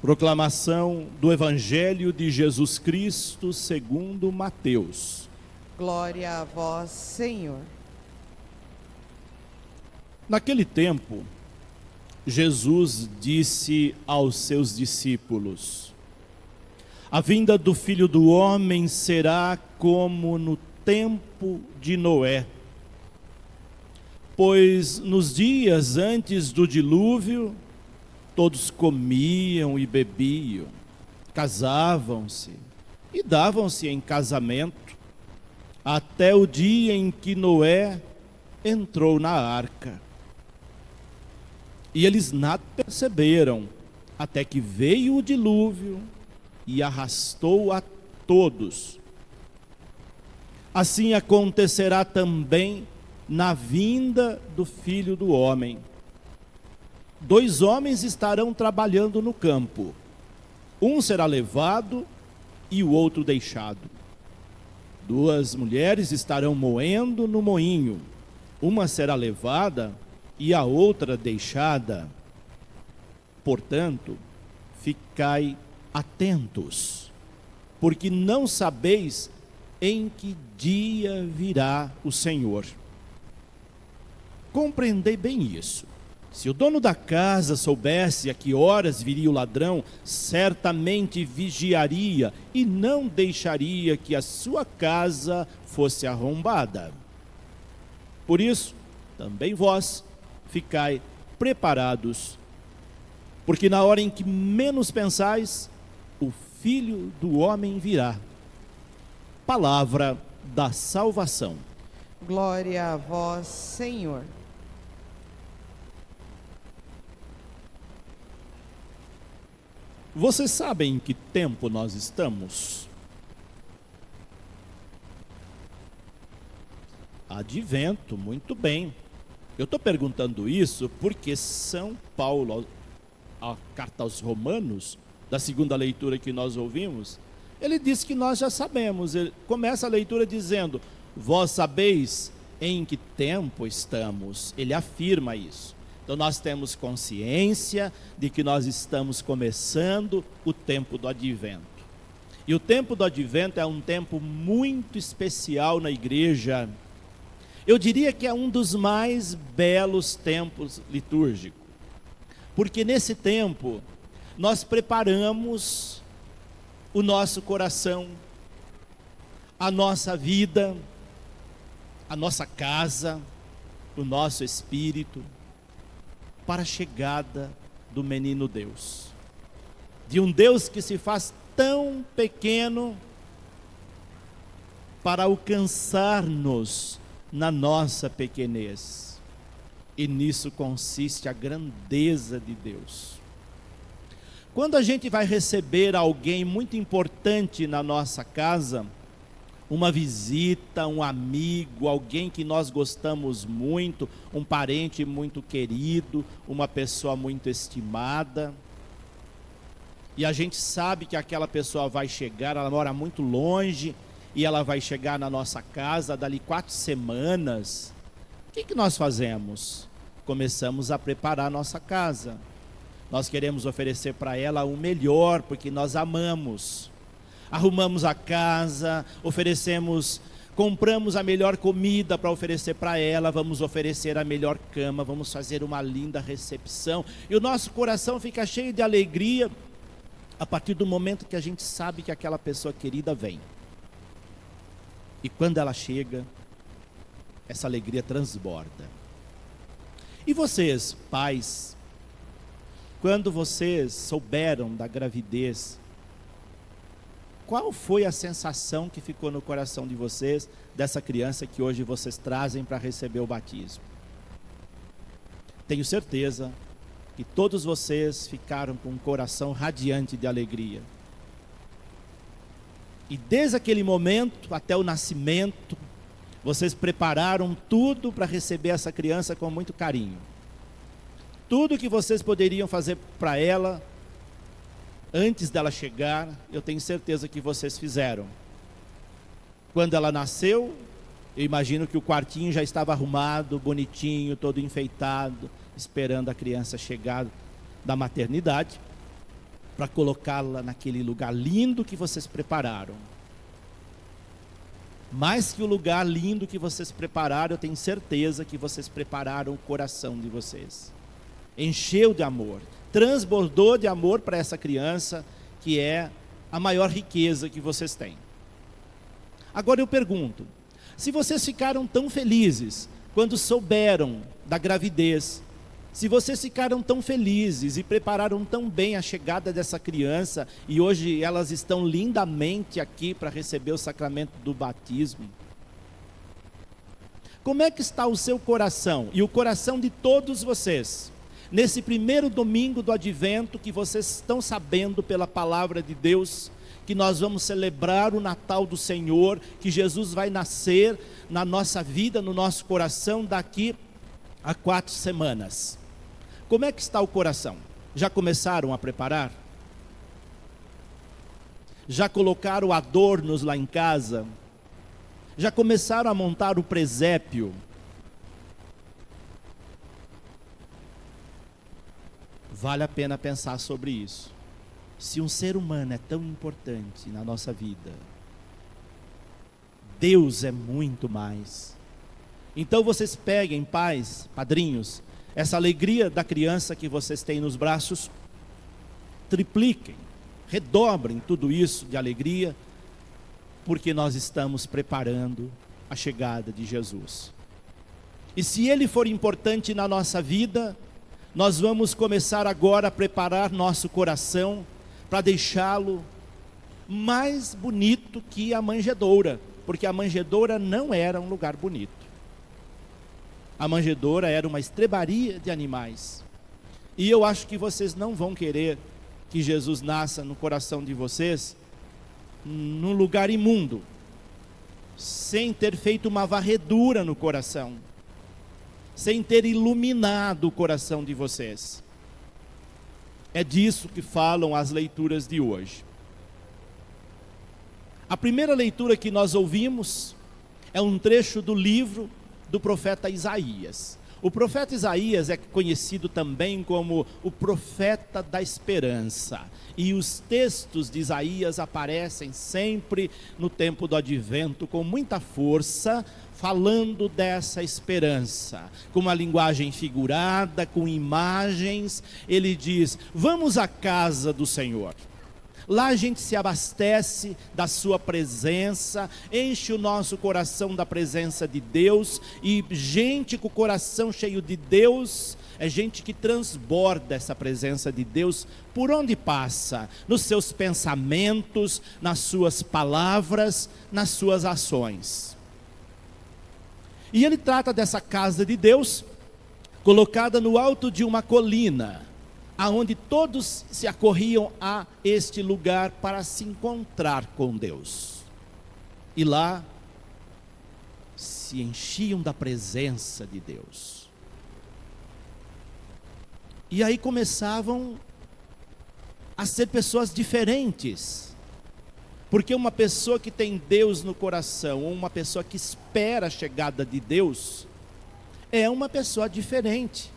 Proclamação do Evangelho de Jesus Cristo segundo Mateus. Glória a vós, Senhor. Naquele tempo, Jesus disse aos seus discípulos: a vinda do Filho do Homem será como no tempo de Noé. Pois nos dias antes do dilúvio, todos comiam e bebiam, casavam-se e davam-se em casamento, até o dia em que Noé entrou na arca. E eles nada perceberam, até que veio o dilúvio e arrastou a todos. Assim acontecerá também na vinda do Filho do Homem. 2 homens estarão trabalhando no campo. Um será levado e o outro deixado. 2 mulheres estarão moendo no moinho. Uma será levada e a outra deixada. Portanto, ficai atentos, porque não sabeis em que dia virá o Senhor. Compreendei bem isso. Se o dono da casa soubesse a que horas viria o ladrão, certamente vigiaria e não deixaria que a sua casa fosse arrombada. Por isso, também vós ficai preparados, porque na hora em que menos pensais, o Filho do Homem virá. Palavra da salvação. Glória a vós, Senhor. Vocês sabem em que tempo nós estamos? Advento, muito bem. Eu estou perguntando isso porque São Paulo, a carta aos Romanos, da segunda leitura que nós ouvimos, ele diz que nós já sabemos. Ele começa a leitura dizendo: vós sabeis em que tempo estamos. Ele afirma isso. Então nós temos consciência de que nós estamos começando o tempo do Advento. E o tempo do Advento é um tempo muito especial na igreja. Eu diria que é um dos mais belos tempos litúrgicos. Porque nesse tempo nós preparamos o nosso coração, a nossa vida, a nossa casa, o nosso espírito, para a chegada do menino Deus, de um Deus que se faz tão pequeno para alcançar-nos na nossa pequenez. E nisso consiste a grandeza de Deus. Quando a gente vai receber alguém muito importante na nossa casa, uma visita, um amigo, alguém que nós gostamos muito, um parente muito querido, uma pessoa muito estimada, e a gente sabe que aquela pessoa vai chegar, ela mora muito longe, e ela vai chegar na nossa casa dali 4 semanas, o que nós fazemos? Começamos a preparar a nossa casa. Nós queremos oferecer para ela o melhor, porque nós amamos. Arrumamos a casa, compramos a melhor comida para oferecer para ela, vamos oferecer a melhor cama, vamos fazer uma linda recepção. E o nosso coração fica cheio de alegria a partir do momento que a gente sabe que aquela pessoa querida vem. E quando ela chega, essa alegria transborda. E vocês, pais, quando vocês souberam da gravidez, qual foi a sensação que ficou no coração de vocês, dessa criança que hoje vocês trazem para receber o batismo? Tenho certeza que todos vocês ficaram com um coração radiante de alegria. E desde aquele momento até o nascimento, vocês prepararam tudo para receber essa criança com muito carinho. Tudo que vocês poderiam fazer para ela, antes dela chegar, eu tenho certeza que vocês fizeram. Quando ela nasceu, eu imagino que o quartinho já estava arrumado, bonitinho, todo enfeitado, esperando a criança chegar da maternidade. para colocá-la naquele lugar lindo que vocês prepararam. Mais que o lugar lindo que vocês prepararam, eu tenho certeza que vocês prepararam o coração de vocês. Encheu de amor, transbordou de amor para essa criança, que é a maior riqueza que vocês têm. Agora eu pergunto, se vocês ficaram tão felizes quando souberam da gravidez, se vocês ficaram tão felizes e prepararam tão bem a chegada dessa criança, e hoje elas estão lindamente aqui para receber o sacramento do batismo, como é que está o seu coração e o coração de todos vocês, nesse primeiro domingo do advento, que vocês estão sabendo pela palavra de Deus, que nós vamos celebrar o Natal do Senhor, que Jesus vai nascer na nossa vida, no nosso coração, daqui a 4 semanas. Como é que está o coração? Já começaram a preparar? Já colocaram adornos lá em casa? Já começaram a montar o presépio? Vale a pena pensar sobre isso. Se um ser humano é tão importante na nossa vida, Deus é muito mais. Então vocês peguem, pais, padrinhos, essa alegria da criança que vocês têm nos braços, tripliquem, redobrem tudo isso de alegria, porque nós estamos preparando a chegada de Jesus. E se Ele for importante na nossa vida, nós vamos começar agora a preparar nosso coração para deixá-lo mais bonito que a manjedoura, porque a manjedoura não era um lugar bonito. A manjedoura era uma estrebaria de animais. E eu acho que vocês não vão querer que Jesus nasça no coração de vocês num lugar imundo, sem ter feito uma varredura no coração, sem ter iluminado o coração de vocês. É disso que falam as leituras de hoje. A primeira leitura que nós ouvimos é um trecho do livro do profeta Isaías. O profeta Isaías é conhecido também como o profeta da esperança. E os textos de Isaías aparecem sempre no tempo do advento com muita força, falando dessa esperança, com uma linguagem figurada, com imagens. Ele diz: vamos à casa do Senhor. Lá a gente se abastece da sua presença, enche o nosso coração da presença de Deus, e gente com o coração cheio de Deus é gente que transborda essa presença de Deus por onde passa, nos seus pensamentos, nas suas palavras, nas suas ações. E ele trata dessa casa de Deus, colocada no alto de uma colina, aonde todos se acorriam a este lugar para se encontrar com Deus. E lá se enchiam da presença de Deus. E aí começavam a ser pessoas diferentes. Porque uma pessoa que tem Deus no coração, ou uma pessoa que espera a chegada de Deus, é uma pessoa diferente.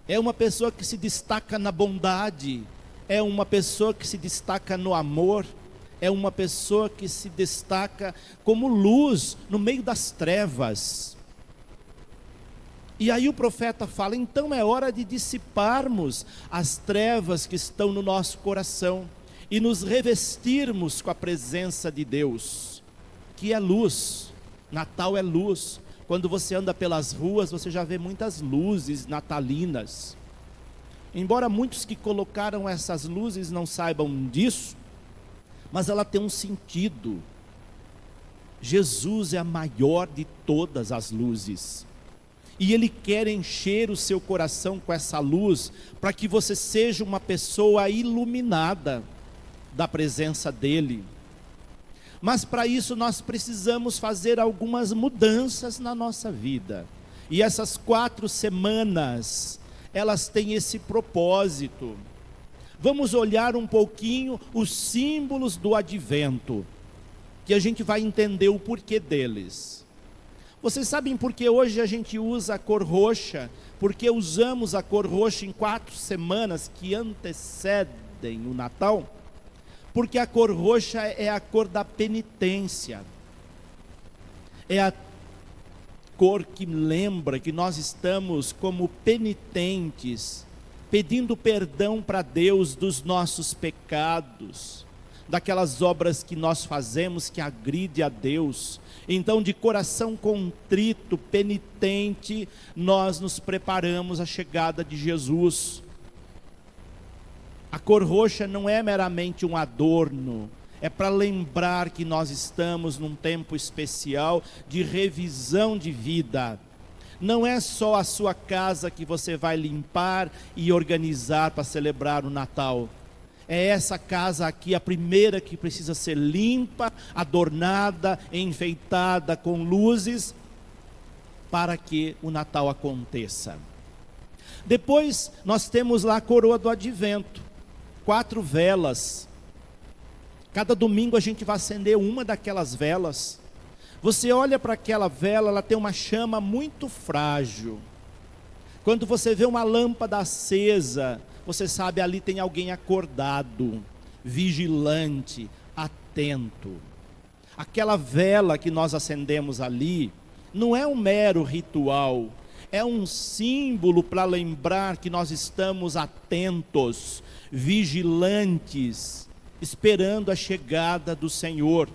É uma pessoa que se destaca na bondade, é uma pessoa que se destaca no amor, é uma pessoa que se destaca como luz no meio das trevas. E aí o profeta fala: então é hora de dissiparmos as trevas que estão no nosso coração e nos revestirmos com a presença de Deus, que é luz. Natal é luz. Quando você anda pelas ruas, você já vê muitas luzes natalinas. Embora muitos que colocaram essas luzes não saibam disso, mas ela tem um sentido. Jesus é a maior de todas as luzes. E Ele quer encher o seu coração com essa luz, para que você seja uma pessoa iluminada da presença dEle. Mas para isso nós precisamos fazer algumas mudanças na nossa vida. E essas 4 semanas, elas têm esse propósito. Vamos olhar um pouquinho os símbolos do advento, que a gente vai entender o porquê deles. Vocês sabem por que hoje a gente usa a cor roxa? Porque usamos a cor roxa em 4 semanas que antecedem o Natal? Porque a cor roxa é a cor da penitência. É a cor que lembra que nós estamos como penitentes, pedindo perdão para Deus dos nossos pecados, daquelas obras que nós fazemos que agride a Deus. Então, de coração contrito, penitente, nós nos preparamos à chegada de Jesus. A cor roxa não é meramente um adorno, é para lembrar que nós estamos num tempo especial de revisão de vida. Não é só a sua casa que você vai limpar e organizar para celebrar o Natal. É essa casa aqui, a primeira que precisa ser limpa, adornada, enfeitada com luzes, para que o Natal aconteça. Depois nós temos lá a coroa do advento, 4 velas. Cada domingo a gente vai acender uma daquelas velas. Você olha para aquela vela, ela tem uma chama muito frágil. Quando você vê uma lâmpada acesa, você sabe, ali tem alguém acordado, vigilante, atento. Aquela vela que nós acendemos ali, não é um mero ritual, é um símbolo para lembrar que nós estamos atentos, vigilantes, esperando a chegada do Senhor,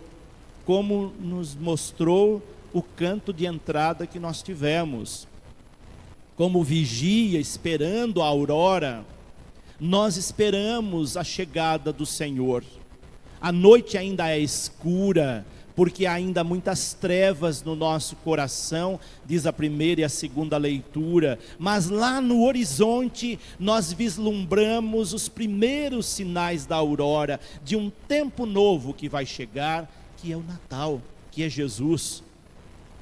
como nos mostrou o canto de entrada que nós tivemos. Como vigia, esperando a aurora, nós esperamos a chegada do Senhor. A noite ainda é escura, porque há ainda muitas trevas no nosso coração, diz a primeira e a segunda leitura, mas lá no horizonte nós vislumbramos os primeiros sinais da aurora, de um tempo novo que vai chegar, que é o Natal, que é Jesus.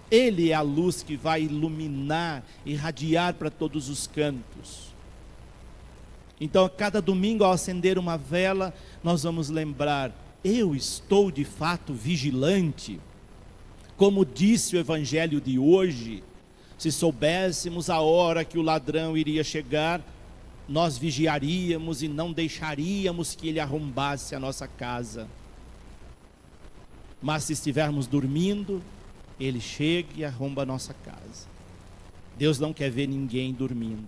Ele é a luz que vai iluminar, irradiar para todos os cantos. Então, a cada domingo, ao acender uma vela, nós vamos lembrar: eu estou de fato vigilante. Como disse o evangelho de hoje, se soubéssemos a hora que o ladrão iria chegar, nós vigiaríamos e não deixaríamos que ele arrombasse a nossa casa. Mas se estivermos dormindo, ele chega e arromba a nossa casa. Deus não quer ver ninguém dormindo.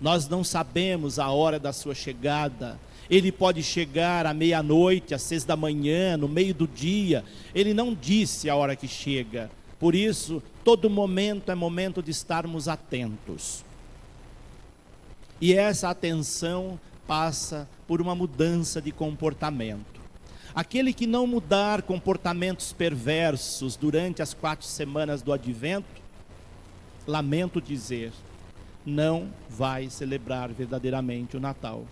Nós não sabemos a hora da sua chegada. Ele pode chegar à meia-noite, às 6 da manhã, no meio do dia. Ele não disse a hora que chega. Por isso, todo momento é momento de estarmos atentos. E essa atenção passa por uma mudança de comportamento. Aquele que não mudar comportamentos perversos durante as 4 semanas do advento, lamento dizer, não vai celebrar verdadeiramente o Natal.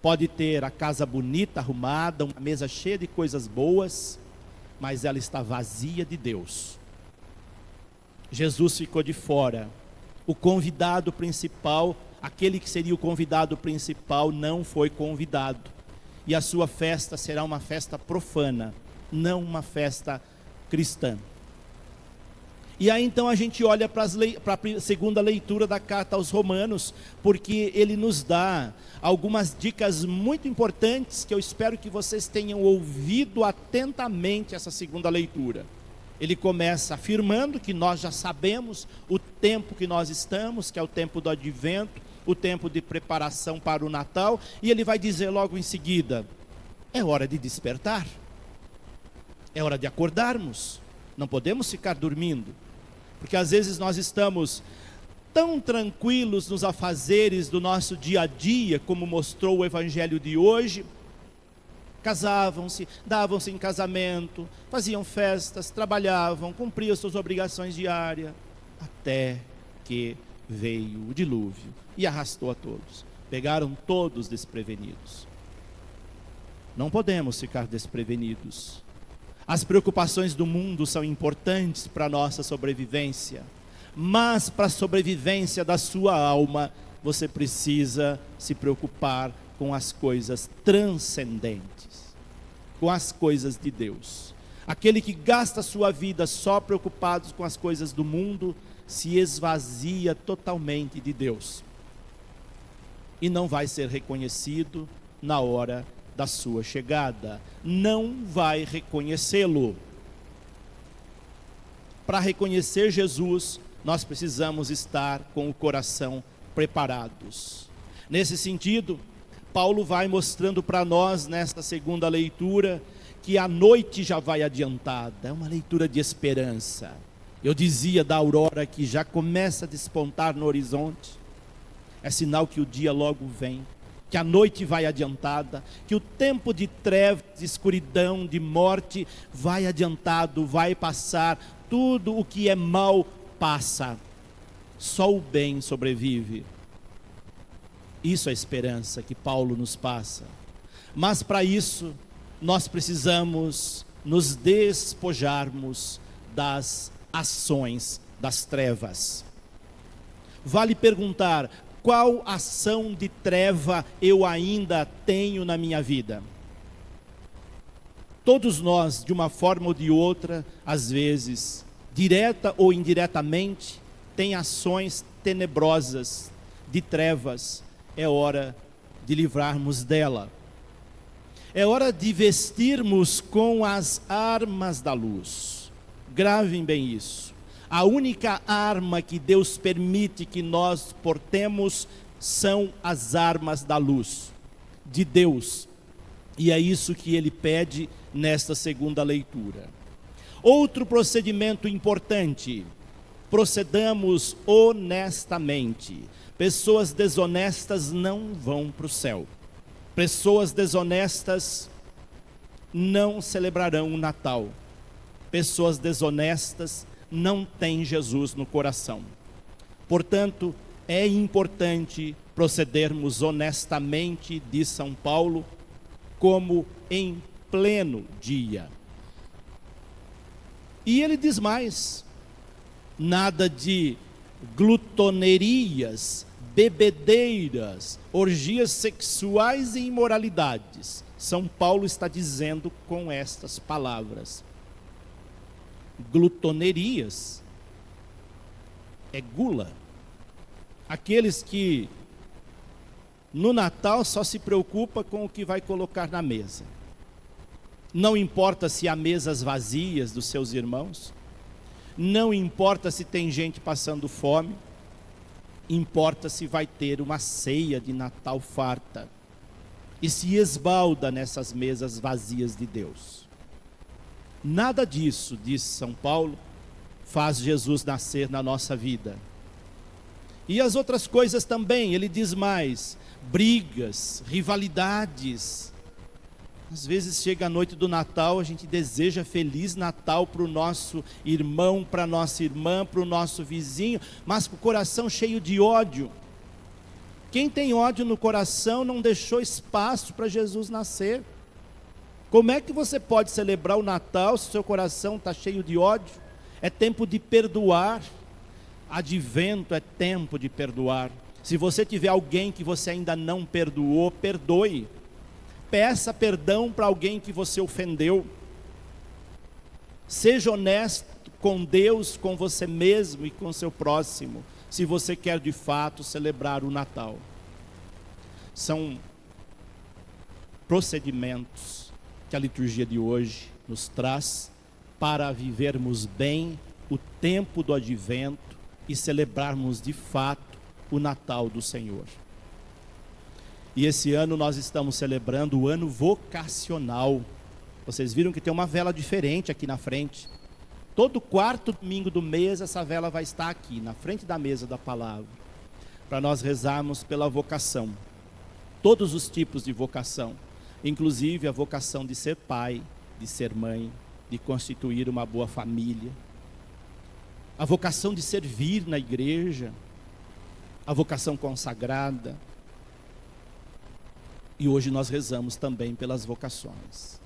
Pode ter a casa bonita, arrumada, uma mesa cheia de coisas boas, mas ela está vazia de Deus. Jesus ficou de fora. O convidado principal, aquele que seria o convidado principal, não foi convidado. E a sua festa será uma festa profana, não uma festa cristã. E aí então a gente olha para a segunda leitura da carta aos Romanos, porque ele nos dá algumas dicas muito importantes, que eu espero que vocês tenham ouvido atentamente essa segunda leitura. Ele começa afirmando que nós já sabemos o tempo que nós estamos, que é o tempo do advento, o tempo de preparação para o Natal, e ele vai dizer logo em seguida: é hora de despertar, é hora de acordarmos, não podemos ficar dormindo. Porque às vezes nós estamos tão tranquilos nos afazeres do nosso dia a dia, como mostrou o evangelho de hoje. Casavam-se, davam-se em casamento, faziam festas, trabalhavam, cumpriam suas obrigações diárias, até que veio o dilúvio e arrastou a todos. Pegaram todos desprevenidos. Não podemos ficar desprevenidos. As preocupações do mundo são importantes para a nossa sobrevivência, mas para a sobrevivência da sua alma, você precisa se preocupar com as coisas transcendentes, com as coisas de Deus. Aquele que gasta sua vida só preocupado com as coisas do mundo, se esvazia totalmente de Deus. E não vai ser reconhecido na hora da sua chegada. Não vai reconhecê-lo. Para reconhecer Jesus, nós precisamos estar com o coração preparados. Nesse sentido, Paulo vai mostrando para nós, nesta segunda leitura, que a noite já vai adiantada. É uma leitura de esperança. Eu dizia da aurora que já começa a despontar no horizonte. É sinal que o dia logo vem, que a noite vai adiantada, que o tempo de trevas, de escuridão, de morte vai adiantado, vai passar. Tudo o que é mal passa. Só o bem sobrevive. Isso é a esperança que Paulo nos passa. Mas para isso, nós precisamos nos despojarmos das ações das trevas. Vale perguntar, qual ação de treva eu ainda tenho na minha vida? Todos nós, de uma forma ou de outra, às vezes, direta ou indiretamente, tem ações tenebrosas, de trevas. É hora de livrarmos dela. É hora de vestirmos com as armas da luz. Gravem bem isso. A única arma que Deus permite que nós portemos são as armas da luz de Deus. E é isso que ele pede nesta segunda leitura. Outro procedimento importante: procedamos honestamente. Pessoas desonestas não vão para o céu. Pessoas desonestas não celebrarão o Natal. Pessoas desonestas não têm Jesus no coração. Portanto, é importante procedermos honestamente, diz São Paulo, como em pleno dia. E ele diz mais: nada de glutonerias, bebedeiras, orgias sexuais e imoralidades. São Paulo está dizendo com estas palavras. Glutonerias é gula. Aqueles que no Natal só se preocupa com o que vai colocar na mesa. Não importa se há mesas vazias dos seus irmãos. Não importa se tem gente passando fome. Importa se vai ter uma ceia de Natal farta. E se esbalda nessas mesas vazias de Deus. Nada disso, diz São Paulo, faz Jesus nascer na nossa vida. E as outras coisas também, ele diz mais: brigas, rivalidades. Às vezes chega a noite do Natal, a gente deseja Feliz Natal para o nosso irmão, para a nossa irmã, para o nosso vizinho, mas com o coração cheio de ódio. Quem tem ódio no coração não deixou espaço para Jesus nascer. Como é que você pode celebrar o Natal se o seu coração está cheio de ódio? É tempo de perdoar. Advento é tempo de perdoar. Se você tiver alguém que você ainda não perdoou, perdoe. Peça perdão para alguém que você ofendeu. Seja honesto com Deus, com você mesmo e com seu próximo, se você quer de fato celebrar o Natal. São procedimentos que a liturgia de hoje nos traz para vivermos bem o tempo do advento e celebrarmos de fato o Natal do Senhor. E esse ano nós estamos celebrando o ano vocacional. Vocês viram que tem uma vela diferente aqui na frente. Todo quarto domingo do mês essa vela vai estar aqui, na frente da mesa da palavra, para nós rezarmos pela vocação. Todos os tipos de vocação, inclusive a vocação de ser pai, de ser mãe, de constituir uma boa família. A vocação de servir na igreja, a vocação consagrada. E hoje nós rezamos também pelas vocações.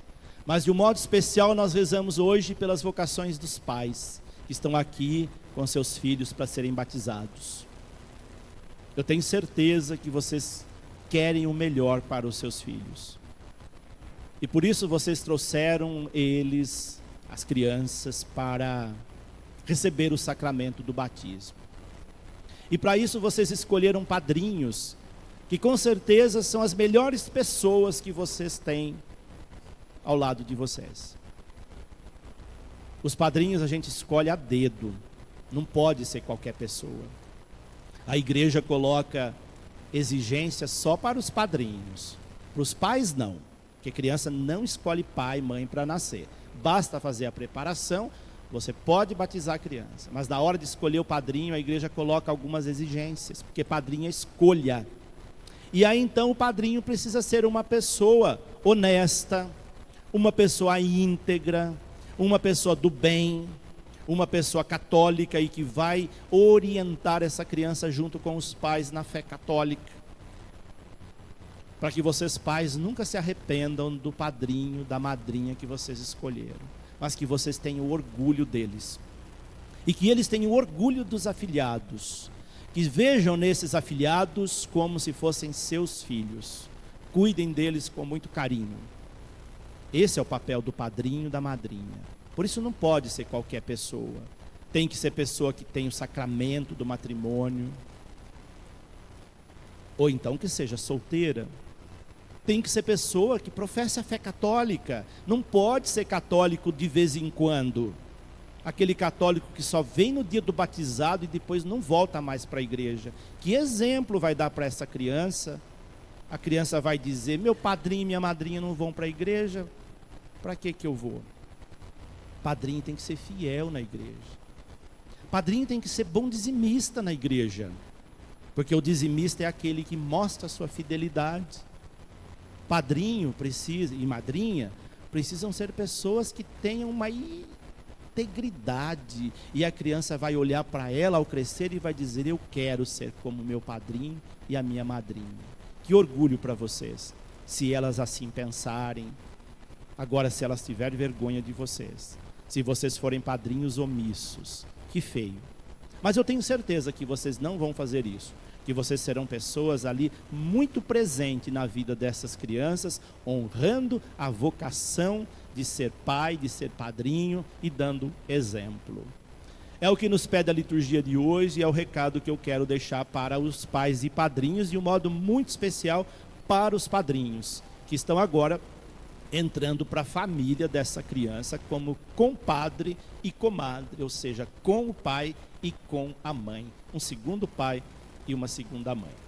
Mas de um modo especial nós rezamos hoje pelas vocações dos pais, que estão aqui com seus filhos para serem batizados. Eu tenho certeza que vocês querem o melhor para os seus filhos. E por isso vocês trouxeram eles as crianças para receber o sacramento do batismo. E para isso vocês escolheram padrinhos, que com certeza são as melhores pessoas que vocês têm ao lado de vocês. Os padrinhos a gente escolhe a dedo, não pode ser qualquer pessoa. A igreja coloca exigências só para os padrinhos, para os pais não, porque criança não escolhe pai e mãe para nascer. Basta fazer a preparação, você pode batizar a criança, mas na hora de escolher o padrinho, a igreja coloca algumas exigências, porque padrinho é escolha. E aí então o padrinho precisa ser uma pessoa honesta, uma pessoa íntegra, uma pessoa do bem, uma pessoa católica e que vai orientar essa criança junto com os pais na fé católica. Para que vocês pais nunca se arrependam do padrinho, da madrinha que vocês escolheram, mas que vocês tenham orgulho deles. E que eles tenham orgulho dos afilhados, que vejam nesses afilhados como se fossem seus filhos. Cuidem deles com muito carinho. Esse é o papel do padrinho e da madrinha. Por isso não pode ser qualquer pessoa. Tem que ser pessoa que tem o sacramento do matrimônio. Ou então que seja solteira. Tem que ser pessoa que professa a fé católica. Não pode ser católico de vez em quando. Aquele católico que só vem no dia do batizado e depois não volta mais para a igreja. Que exemplo vai dar para essa criança? A criança vai dizer: meu padrinho e minha madrinha não vão para a igreja, para que eu vou? Padrinho tem que ser fiel na igreja. Padrinho tem que ser bom dizimista na igreja, porque o dizimista é aquele que mostra a sua fidelidade. Padrinho precisa, e madrinha precisam ser pessoas que tenham uma integridade, e a criança vai olhar para ela ao crescer e vai dizer: eu quero ser como meu padrinho e a minha madrinha. Que orgulho para vocês, se elas assim pensarem. Agora, se elas tiverem vergonha de vocês, se vocês forem padrinhos omissos, que feio. Mas eu tenho certeza que vocês não vão fazer isso, que vocês serão pessoas ali muito presentes na vida dessas crianças, honrando a vocação de ser pai, de ser padrinho e dando exemplo. É o que nos pede a liturgia de hoje e é o recado que eu quero deixar para os pais e padrinhos, de um modo muito especial para os padrinhos, que estão agora entrando para a família dessa criança como compadre e comadre, ou seja, com o pai e com a mãe, um segundo pai e uma segunda mãe.